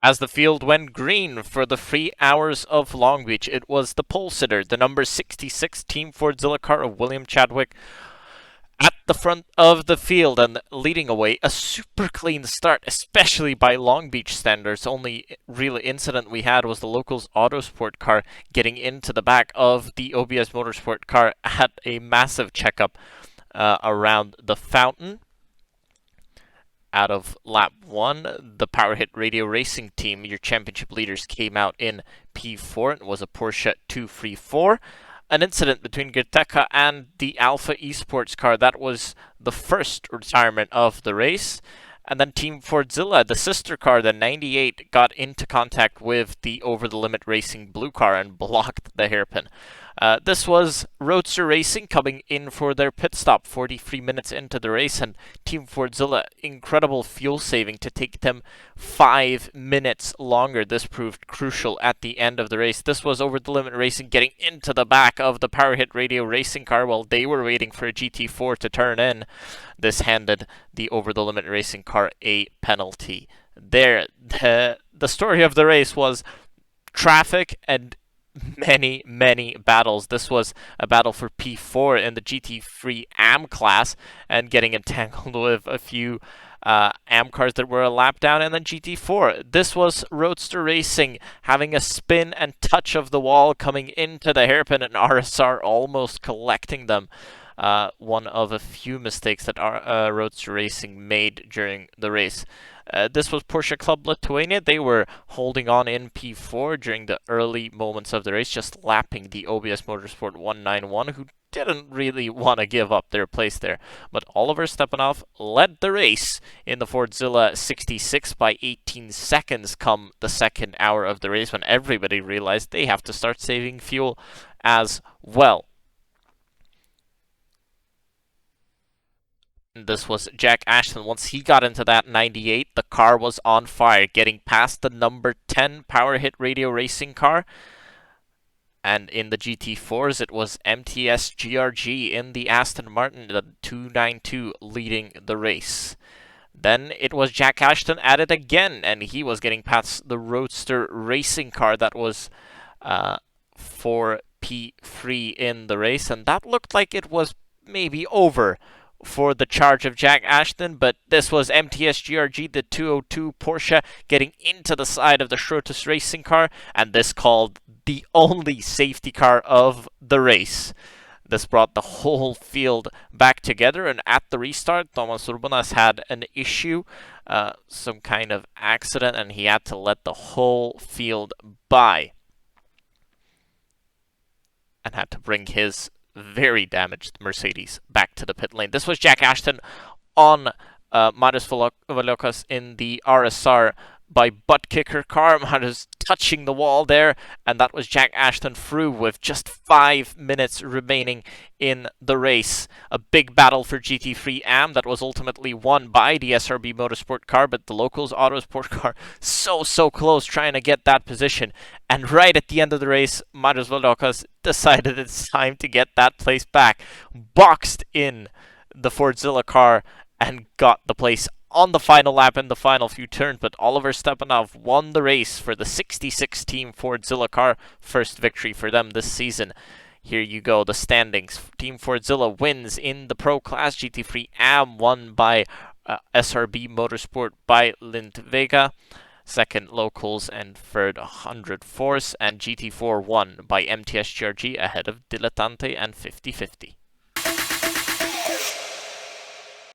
As the field went green for the 3 hours of Long Beach, it was the pole sitter, the number 66 Team Fordzilla car of William Chadwick, at the front of the field and leading away. A super clean start, especially by Long Beach standards. Only real incident we had was the locals Autosport car getting into the back of the OBS Motorsport car at a massive checkup around the fountain. Out of lap 1, the Power Hit Radio Racing team, your championship leaders, came out in P4. It was a Porsche 234. An incident between Gerteka and the Alpha Esports car. That was the first retirement of the race. And then Team Fordzilla, the sister car, the 98, got into contact with the Over the Limit Racing blue car and blocked the hairpin. This was Roadster Racing coming in for their pit stop 43 minutes into the race, and Team Fordzilla, incredible fuel saving to take them 5 minutes longer. This proved crucial at the end of the race. This was Over the Limit Racing getting into the back of the Power Hit Radio Racing car while they were waiting for a GT4 to turn in. This handed the Over the Limit Racing car a penalty. There, the story of the race was traffic and many battles. This was a battle for P4 in the GT3 AM class and getting entangled with a few AM cars that were a lap down, and then GT4. This was Roadster Racing having a spin and touch of the wall coming into the hairpin, and RSR almost collecting them. One of a few mistakes that Roadster Racing made during the race. This was Porsche Club Lithuania. They were holding on in P4 during the early moments of the race, just lapping the OBS Motorsport 191, who didn't really want to give up their place there. But Oliver Stepanov led the race in the Fordzilla 66 by 18 seconds come the second hour of the race, when everybody realized they have to start saving fuel as well. This was Jack Ashton. Once he got into that 98, the car was on fire, getting past the number 10 Power Hit Radio Racing car. And in the GT4s, it was MTS GRG in the Aston Martin, the 292, leading the race. Then it was Jack Ashton at it again, and he was getting past the Roadster Racing car that was for P3 in the race. And that looked like it was maybe over for the charge of Jack Ashton, but this was MTS GRG, the 202 Porsche, getting into the side of the Schrotus Racing car, and this called the only safety car of the race. This brought the whole field back together, and at the restart, Thomas Urbanas had an issue, some kind of accident, and he had to let the whole field by, and had to bring his very damaged Mercedes back to the pit lane. This was Jack Ashton on Marius Valokas in the RSR by butt kicker car. Marius touching the wall there, and that was Jack Ashton through with just 5 minutes remaining in the race. A big battle for GT3 AM that was ultimately won by the SRB Motorsport car, but the locals Autosport car so close trying to get that position. And right at the end of the race, Marius Valokas decided it's time to get that place back, boxed in the Fordzilla car, and got the place on the final lap in the final few turns. But Oliver Stepanov won the race for the 66 Team Fordzilla car. First victory for them this season. Here you go, the standings. Team Fordzilla wins in the Pro Class. GT3 AM won by SRB Motorsport by Lindvega. Second, Locals, and third, 100 Force. And GT4 won by MTS GRG ahead of Dilettante and 50-50.